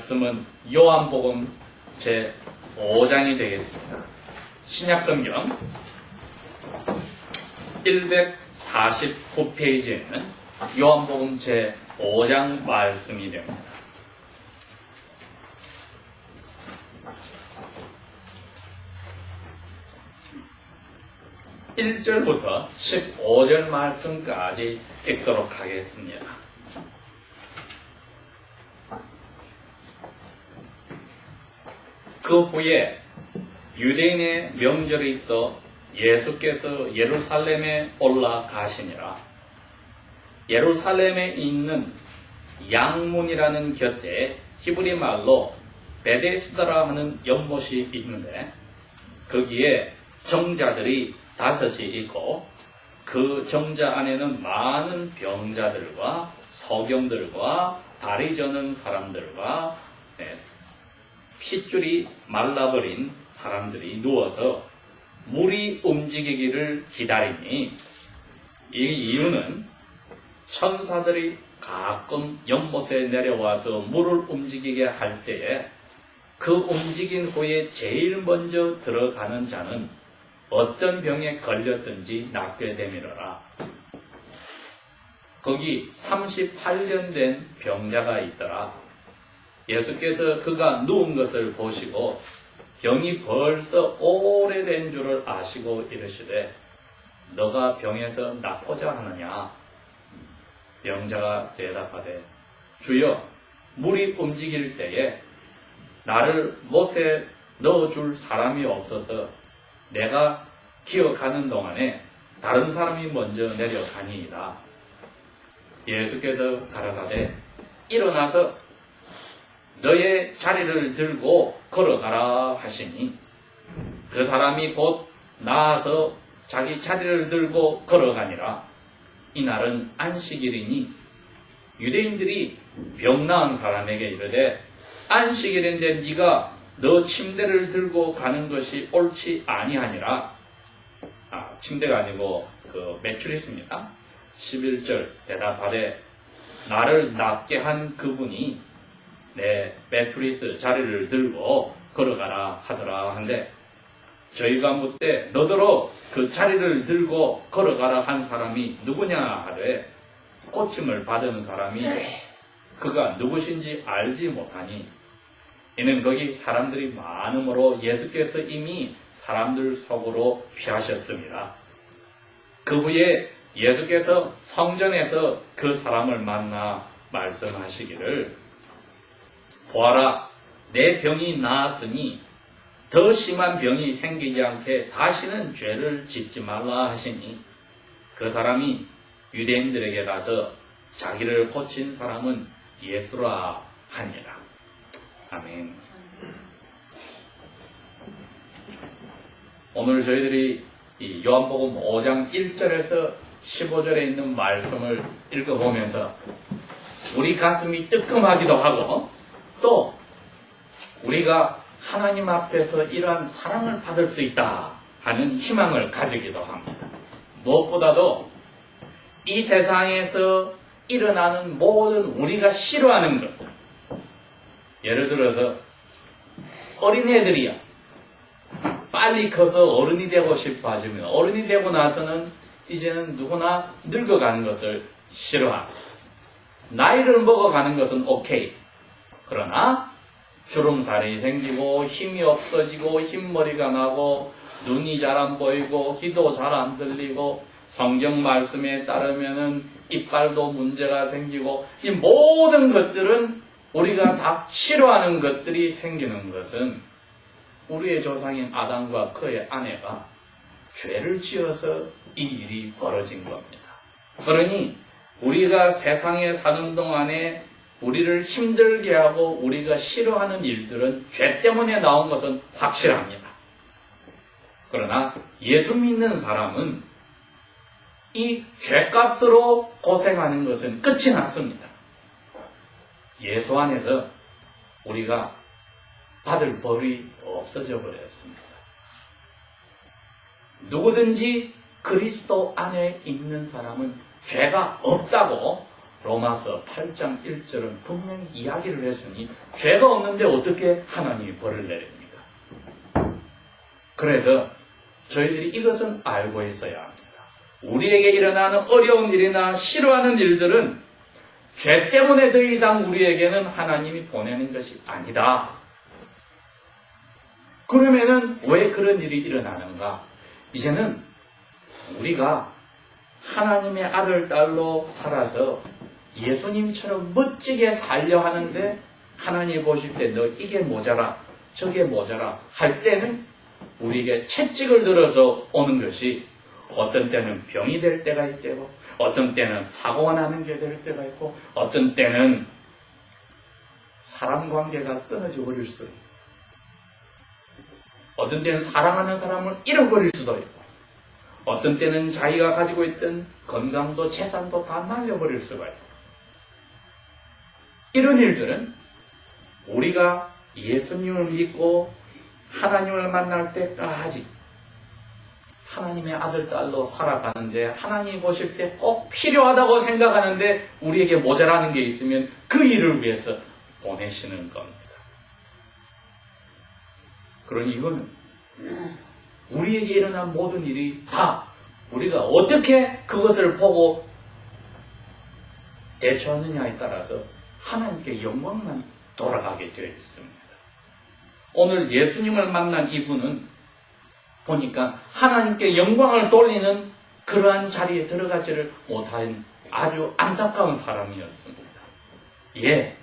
말씀은 요한복음 제 5장이 되겠습니다. 신약성경 149페이지에는 요한복음 제 5장 말씀이 됩니다. 1절부터 15절 말씀까지 읽도록 하겠습니다. 그 후에 유대인의 명절이 있어 예수께서 예루살렘에 올라가시니라. 예루살렘에 있는 양문이라는 곁에 히브리 말로 베데스다라 하는 연못이 있는데 거기에 정자들이 5이 있고 그 정자 안에는 많은 병자들과 소경들과 다리 저는 사람들과 핏줄이 말라버린 사람들이 누워서 물이 움직이기를 기다리니 이 이유는 천사들이 가끔 연못에 내려와서 물을 움직이게 할 때에 그 움직인 후에 제일 먼저 들어가는 자는 어떤 병에 걸렸든지 낫게 되밀어라. 거기 38년 된 병자가 있더라. 예수께서 그가 누운 것을 보시고 병이 벌써 오래된 줄을 아시고 이르시되 너가 병에서 낫고자 하느냐? 병자가 대답하되 주여 물이 움직일 때에 나를 못에 넣어줄 사람이 없어서 내가 기어가는 동안에 다른 사람이 먼저 내려가니이다. 예수께서 가라사대 일어나서 너의 자리를 들고 걸어가라 하시니 그 사람이 곧 나아서 자기 자리를 들고 걸어가니라. 이날은 안식일이니 유대인들이 병 나은 사람에게 이르되 안식일인데 네가 너 침대를 들고 가는 것이 옳지 아니하니라. 침대가 아니고 그 매출있습니다. 11절 대답하되 나를 낫게 한 그분이 내 매트리스 자리를 들고 걸어가라 하더라 한데 저희가 묻되 너더러 그 자리를 들고 걸어가라 한 사람이 누구냐 하되 고침을 받은 사람이 그가 누구신지 알지 못하니 이는 거기 사람들이 많음으로 예수께서 이미 사람들 속으로 피하셨습니다. 그 후에 예수께서 성전에서 그 사람을 만나 말씀하시기를 보아라 내 병이 나았으니 더 심한 병이 생기지 않게 다시는 죄를 짓지 말라 하시니 그 사람이 유대인들에게 가서 자기를 고친 사람은 예수라 하니라. 아멘. 오늘 저희들이 이 요한복음 5장 1절에서 15절에 있는 말씀을 읽어보면서 우리 가슴이 뜨끔하기도 하고 또 우리가 하나님 앞에서 이러한 사랑을 받을 수 있다 하는 희망을 가지기도 합니다. 무엇보다도 이 세상에서 일어나는 모든 우리가 싫어하는 것들, 예를 들어서 어린애들이야 빨리 커서 어른이 되고 싶어 하시면 어른이 되고 나서는 이제는 누구나 늙어가는 것을 싫어합니다. 나이를 먹어가는 것은 오케이. 그러나 주름살이 생기고 힘이 없어지고 흰머리가 나고 눈이 잘 안 보이고 귀도 잘 안 들리고 성경 말씀에 따르면은 이빨도 문제가 생기고 이 모든 것들은 우리가 다 싫어하는 것들이 생기는 것은 우리의 조상인 아담과 그의 아내가 죄를 지어서 이 일이 벌어진 겁니다. 그러니 우리가 세상에 사는 동안에 우리를 힘들게 하고 우리가 싫어하는 일들은 죄 때문에 나온 것은 확실합니다. 그러나 예수 믿는 사람은 이 죄값으로 고생하는 것은 끝이 났습니다. 예수 안에서 우리가 받을 벌이 없어져 버렸습니다. 누구든지 그리스도 안에 있는 사람은 죄가 없다고 로마서 8장 1절은 분명히 이야기를 했으니 죄가 없는데 어떻게 하나님이 벌을 내립니까? 그래서 저희들이 이것은 알고 있어야 합니다. 우리에게 일어나는 어려운 일이나 싫어하는 일들은 죄 때문에 더 이상 우리에게는 하나님이 보내는 것이 아니다. 그러면은 왜 그런 일이 일어나는가? 이제는 우리가 하나님의 아들, 딸로 살아서 예수님처럼 멋지게 살려 하는데 하나님이 보실 때 너 이게 모자라, 저게 모자라 할 때는 우리에게 채찍을 들어서 오는 것이 어떤 때는 병이 될 때가 있고 어떤 때는 사고가 나는 게 될 때가 있고 어떤 때는 사람 관계가 끊어져 버릴 수도 있고 어떤 때는 사랑하는 사람을 잃어버릴 수도 있고 어떤 때는 자기가 가지고 있던 건강도 재산도 다 날려버릴 수가 있고 이런 일들은 우리가 예수님을 믿고 하나님을 만날 때까지 하나님의 아들, 딸로 살아가는데 하나님이 보실 때 꼭 필요하다고 생각하는데 우리에게 모자라는 게 있으면 그 일을 위해서 보내시는 겁니다. 그러니 이거는 우리에게 일어난 모든 일이 다 우리가 어떻게 그것을 보고 대처하느냐에 따라서 하나님께 영광만 돌아가게 되어 있습니다. 오늘 예수님을 만난 이분은 보니까 하나님께 영광을 돌리는 그러한 자리에 들어가지를 못한 아주 안타까운 사람이었습니다. 예,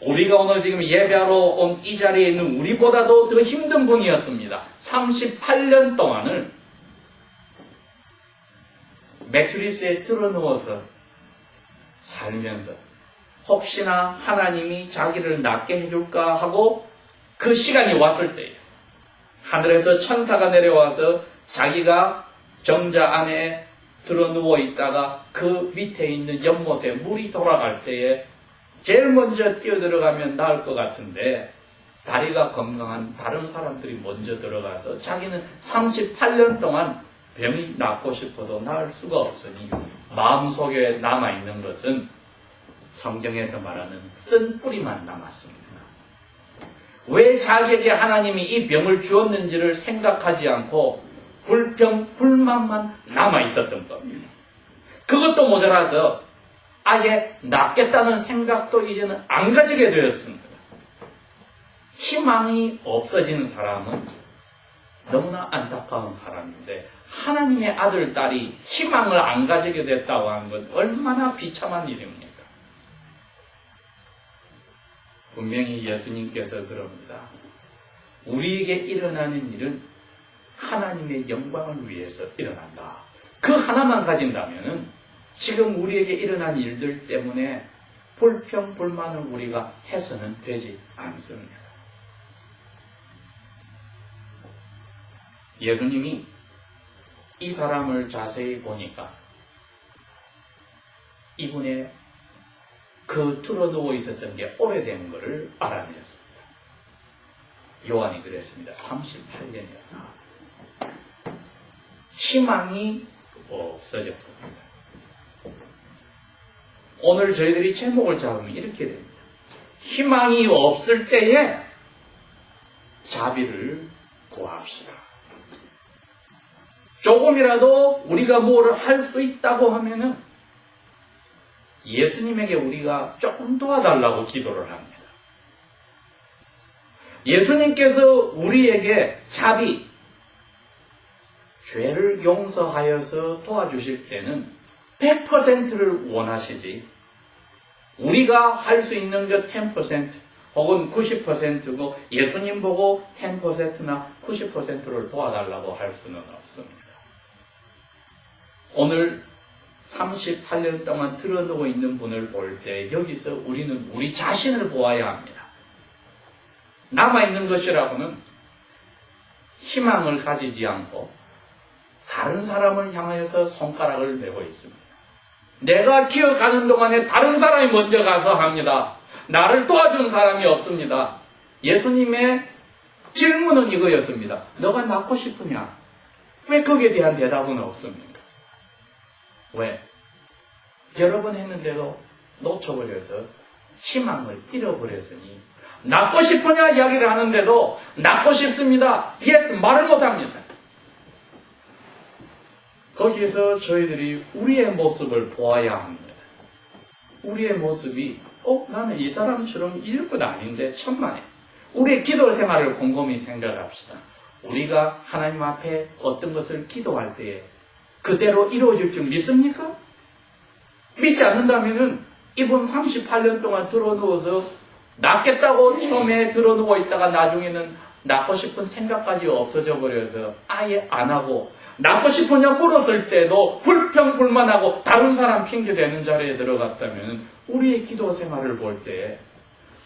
우리가 오늘 지금 예배하러 온 이 자리에 있는 우리보다도 더 힘든 분이었습니다. 38년 동안을 매트리스에 들어누워서 살면서 혹시나 하나님이 자기를 낫게 해줄까 하고 그 시간이 왔을 때에 하늘에서 천사가 내려와서 자기가 정자 안에 들어누워 있다가 그 밑에 있는 연못에 물이 돌아갈 때에 제일 먼저 뛰어들어가면 나을 것 같은데 다리가 건강한 다른 사람들이 먼저 들어가서 자기는 38년 동안 병이 낫고 싶어도 나을 수가 없으니 마음속에 남아있는 것은 성경에서 말하는 쓴 뿌리만 남았습니다. 왜 자기에게 하나님이 이 병을 주었는지를 생각하지 않고 불평, 불만만 남아있었던 겁니다. 그것도 모자라서 아예 낫겠다는 생각도 이제는 안 가지게 되었습니다. 희망이 없어진 사람은 너무나 안타까운 사람인데 하나님의 아들, 딸이 희망을 안 가지게 됐다고 하는 건 얼마나 비참한 일입니까? 분명히 예수님께서 그럽니다. 우리에게 일어나는 일은 하나님의 영광을 위해서 일어난다. 그 하나만 가진다면 지금 우리에게 일어난 일들 때문에 불평, 불만을 우리가 해서는 되지 않습니다. 예수님이 이 사람을 자세히 보니까 이분의 그 틀어누워 있었던 게 오래된 것을 알아냈습니다. 요한이 그랬습니다. 38년이었다. 희망이 없어졌습니다. 오늘 저희들이 제목을 잡으면 이렇게 됩니다. 희망이 없을 때에 자비를 구합시다. 조금이라도 우리가 뭘 할 수 있다고 하면은 예수님에게 우리가 조금 도와달라고 기도를 합니다. 예수님께서 우리에게 자비, 죄를 용서하여서 도와주실 때는 100%를 원하시지 우리가 할 수 있는 것 10% 혹은 90%고 예수님 보고 10%나 90%를 도와달라고 할 수는 없습니다. 오늘 38년 동안 틀어놓고 있는 분을 볼 때 여기서 우리는 우리 자신을 보아야 합니다. 남아있는 것이라고는 희망을 가지지 않고 다른 사람을 향해서 손가락을 내고 있습니다. 내가 기어가는 동안에 다른 사람이 먼저 가서 합니다. 나를 도와준 사람이 없습니다. 예수님의 질문은 이거였습니다. 너가 낳고 싶으냐? 왜 거기에 대한 대답은 없습니까? 왜? 여러 번 했는데도 놓쳐버려서 희망을 잃어버렸으니 낳고 싶으냐 이야기를 하는데도 낳고 싶습니다. 예스 말을 못합니다. 거기에서 저희들이 우리의 모습을 보아야 합니다. 우리의 모습이 나는 이 사람처럼 이럴 것 아닌데 천만에 우리의 기도 생활을 곰곰이 생각합시다. 우리가 하나님 앞에 어떤 것을 기도할 때에 그대로 이루어질 줄 믿습니까? 믿지 않는다면 이분 38년 동안 들어누워서 낫겠다고 처음에 들어누워 있다가 나중에는 낳고 싶은 생각까지 없어져 버려서 아예 안 하고 낳고 싶으냐 물었을 때도 불평불만하고 다른 사람 핑계대는 자리에 들어갔다면 우리의 기도 생활을 볼 때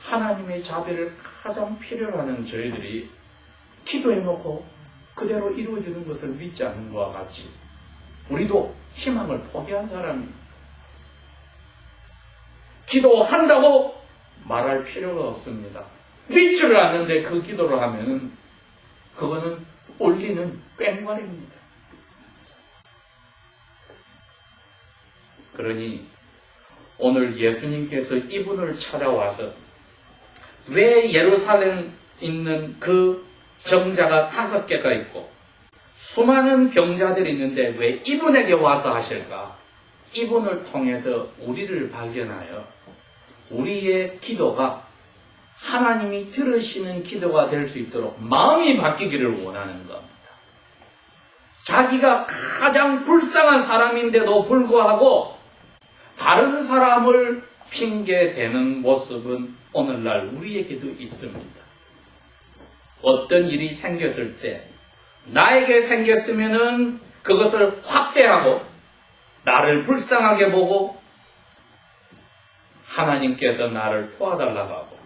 하나님의 자비를 가장 필요로 하는 저희들이 기도해놓고 그대로 이루어지는 것을 믿지 않는 것과 같이 우리도 희망을 포기한 사람입니다. 기도한다고 말할 필요가 없습니다. 믿지를 않는데 그 기도를 하면 그거는 올리는 꽹과리입니다. 그러니 오늘 예수님께서 이분을 찾아와서 왜 예루살렘 있는 그 정자가 5개가 있고 수많은 병자들이 있는데 왜 이분에게 와서 하실까? 이분을 통해서 우리를 발견하여 우리의 기도가 하나님이 들으시는 기도가 될 수 있도록 마음이 바뀌기를 원하는 겁니다. 자기가 가장 불쌍한 사람인데도 불구하고 다른 사람을 핑계대는 모습은 오늘날 우리에게도 있습니다. 어떤 일이 생겼을 때 나에게 생겼으면은 그것을 확대하고 나를 불쌍하게 보고 하나님께서 나를 도와달라고 하고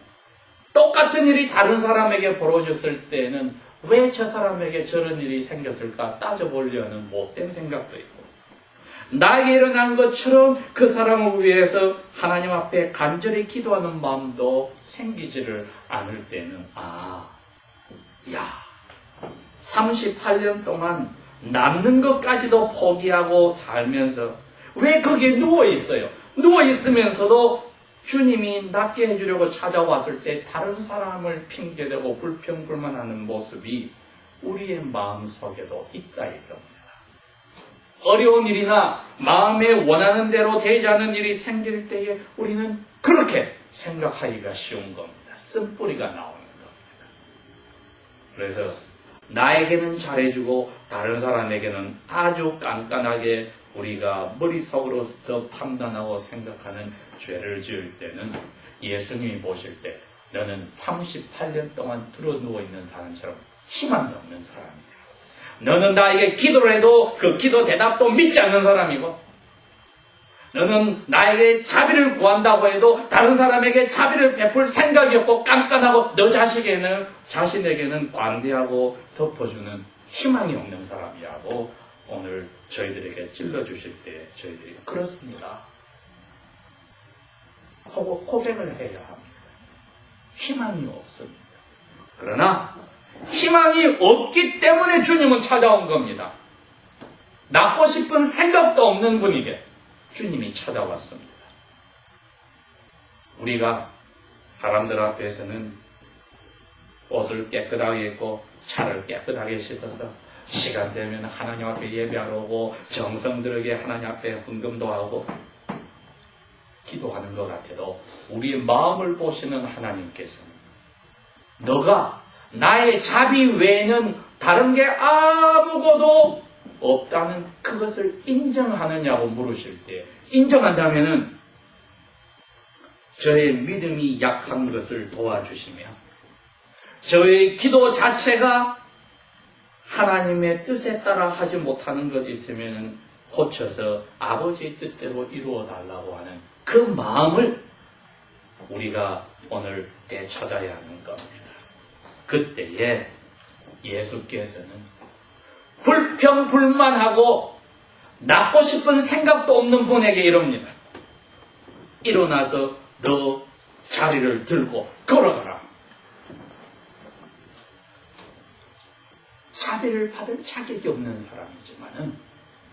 똑같은 일이 다른 사람에게 벌어졌을 때는 왜 저 사람에게 저런 일이 생겼을까 따져보려는 못된 생각도 있고 나에게 일어난 것처럼 그 사람을 위해서 하나님 앞에 간절히 기도하는 마음도 생기지를 않을 때는 38년 동안 남는 것까지도 포기하고 살면서 왜 거기에 누워있어요? 누워있으면서도 주님이 낫게 해주려고 찾아왔을 때 다른 사람을 핑계대고 불평불만하는 모습이 우리의 마음속에도 있다 이겁니다. 어려운 일이나 마음에 원하는 대로 되지 않는 일이 생길 때에 우리는 그렇게 생각하기가 쉬운 겁니다. 쓴뿌리가 나오는 겁니다. 그래서 나에게는 잘해주고 다른 사람에게는 아주 깐깐하게 우리가 머릿속으로서 판단하고 생각하는 죄를 지을 때는 예수님이 보실 때 너는 38년 동안 들어누워있는 사람처럼 희망이 없는 사람이야. 너는 나에게 기도를 해도 그 기도 대답도 믿지 않는 사람이고 너는 나에게 자비를 구한다고 해도 다른 사람에게 자비를 베풀 생각이 없고 깐깐하고 너 자신에게는 관대하고 덮어주는 희망이 없는 사람이라고 오늘 저희들에게 찔러주실 때 저희들이 그렇습니다 하고 고백을 해야 합니다. 희망이 없습니다. 그러나 희망이 없기 때문에 주님은 찾아온 겁니다. 낳고 싶은 생각도 없는 분에게 주님이 찾아왔습니다. 우리가 사람들 앞에서는 옷을 깨끗하게 입고 차를 깨끗하게 씻어서 시간 되면 하나님 앞에 예배하러 오고 정성 들게 하나님 앞에 헌금도 하고 기도하는 것 같아도 우리의 마음을 보시는 하나님께서는 너가 나의 자비 외에는 다른 게 아무것도 없다는 그것을 인정하느냐고 물으실 때 인정한다면은 저의 믿음이 약한 것을 도와주시며 저의 기도 자체가 하나님의 뜻에 따라 하지 못하는 것이 있으면 고쳐서 아버지의 뜻대로 이루어 달라고 하는 그 마음을 우리가 오늘 되찾아야 하는 겁니다. 그때에 예수께서는 불평불만하고 낳고 싶은 생각도 없는 분에게 이럽니다. 일어나서 너 자리를 들고 걸어가라. 자비를 받을 자격이 없는 사람이지만은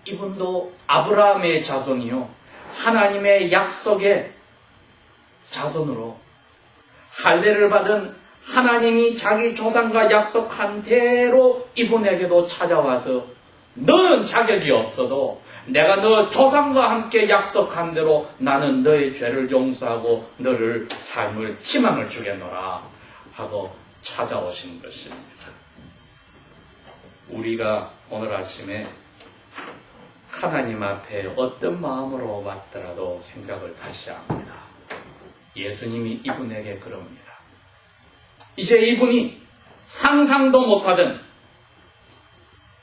이분도 아브라함의 자손이요 하나님의 약속에 자손으로 할례를 받은 하나님이 자기 조상과 약속한 대로 이분에게도 찾아와서 너는 자격이 없어도 내가 너 조상과 함께 약속한 대로 나는 너의 죄를 용서하고 너를 삶을 희망을 주겠노라 하고 찾아오신 것입니다. 우리가 오늘 아침에 하나님 앞에 어떤 마음으로 왔더라도 생각을 다시 합니다. 예수님이 이분에게 그럽니다. 이제 이분이 상상도 못하던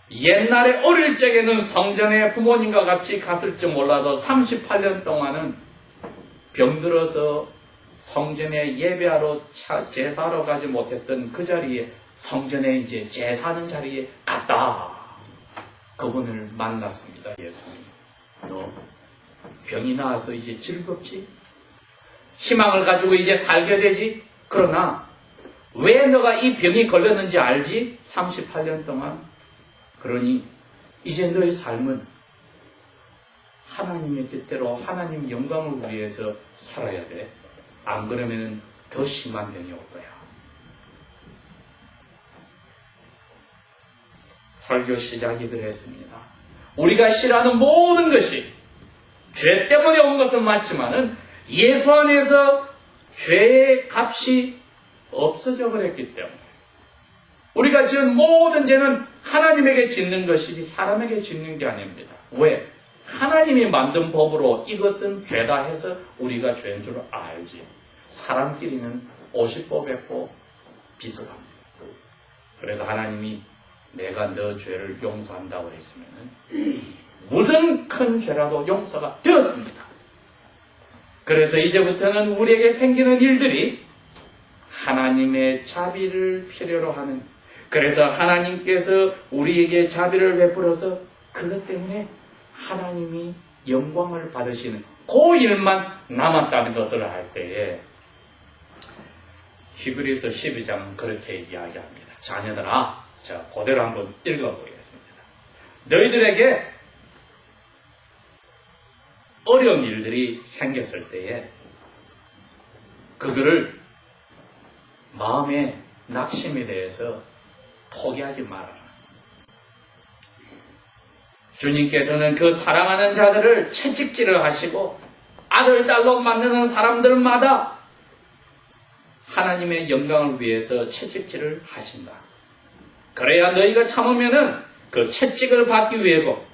옛날에 어릴 적에는 성전에 부모님과 같이 갔을지 몰라도 38년 동안은 병들어서 성전에 예배하러 제사하러 가지 못했던 그 자리에 성전에 이제 제사하는 자리에 갔다. 그분을 만났습니다. 예수님. 너 병이 나와서 이제 즐겁지? 희망을 가지고 이제 살게 되지? 그러나 왜 너가 이 병이 걸렸는지 알지? 38년 동안. 그러니 이제 너의 삶은 하나님의 뜻대로 하나님 영광을 위해서 살아야 돼. 안 그러면 더 심한 병이 올 거야. 설교 시작이 그랬습니다. 우리가 싫어하는 모든 것이 죄 때문에 온 것은 맞지만은 예수 안에서 죄의 값이 없어져 버렸기 때문에 우리가 지은 모든 죄는 하나님에게 짓는 것이지 사람에게 짓는 게 아닙니다. 왜? 하나님이 만든 법으로 이것은 죄다 해서 우리가 죄인 줄 알지. 사람끼리는 50법 100법 비슷합니다. 그래서 하나님이 내가 너 죄를 용서한다고 했으면 무슨 큰 죄라도 용서가 되었습니다. 그래서 이제부터는 우리에게 생기는 일들이 하나님의 자비를 필요로 하는, 그래서 하나님께서 우리에게 자비를 베풀어서 그것 때문에 하나님이 영광을 받으시는 그 일만 남았다는 것을 알 때에 히브리서 12장 그렇게 이야기합니다. 자녀들아, 자, 그대로 한번 읽어보겠습니다. 너희들에게 어려운 일들이 생겼을 때에 그거를 마음에 낙심에 대해서 포기하지 말아라. 주님께서는 그 사랑하는 자들을 채찍질을 하시고 아들, 딸로 만드는 사람들마다 하나님의 영광을 위해서 채찍질을 하신다. 그래야 너희가 참으면은 그 채찍을 받기 위해고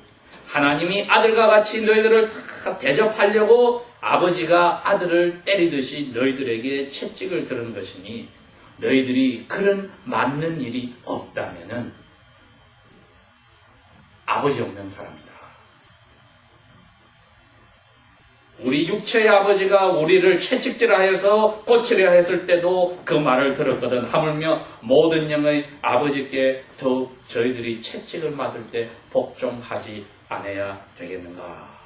하나님이 아들과 같이 너희들을 다 대접하려고 아버지가 아들을 때리듯이 너희들에게 채찍을 들은 것이니 너희들이 그런 맞는 일이 없다면은 아버지 없는 사람이다. 우리 육체의 아버지가 우리를 채찍질하여서 고치려 했을 때도 그 말을 들었거든. 하물며 모든 영의 아버지께 더욱 저희들이 채찍을 맞을 때 복종하지 않아야 되겠는가.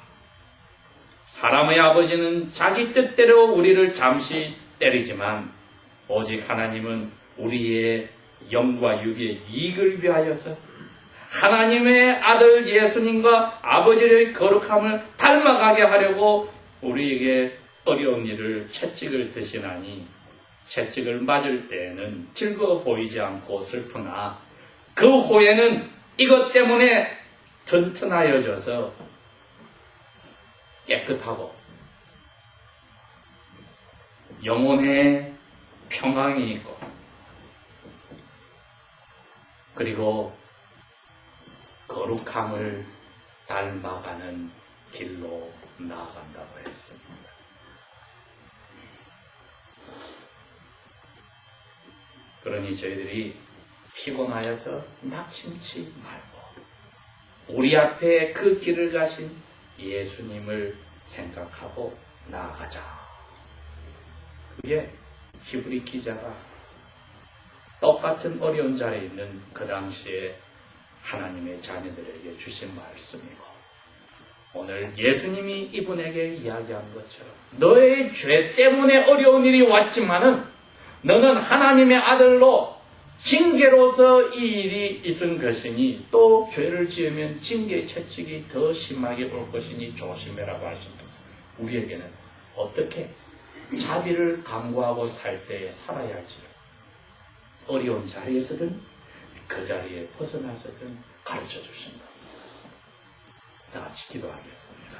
사람의 아버지는 자기 뜻대로 우리를 잠시 때리지만 오직 하나님은 우리의 영과 육의 이익을 위하여서 하나님의 아들 예수님과 아버지의 거룩함을 닮아가게 하려고 우리에게 어려운 일을 채찍을 드시나니 채찍을 맞을 때에는 즐거워 보이지 않고 슬프나 그 후에는 이것 때문에 튼튼하여져서 깨끗하고 영혼에 평강이 있고 그리고 거룩함을 닮아가는 길로 나아간다고 했습니다. 그러니 저희들이 피곤하여서 낙심치 말고 우리 앞에 그 길을 가신 예수님을 생각하고 나아가자. 그게 히브리 기자가 똑같은 어려운 자리에 있는 그 당시에 하나님의 자녀들에게 주신 말씀이고 오늘 예수님이 이분에게 이야기한 것처럼 너의 죄 때문에 어려운 일이 왔지만은 너는 하나님의 아들로 징계로서 이 일이 있은 것이니 또 죄를 지으면 징계의 채찍이 더 심하게 올 것이니 조심해라고 하시면서 우리에게는 어떻게 자비를 강구하고 살 때에 살아야 할지요. 어려운 자리에서든 그 자리에 벗어나서든 가르쳐 주신다. 다 같이 기도하겠습니다.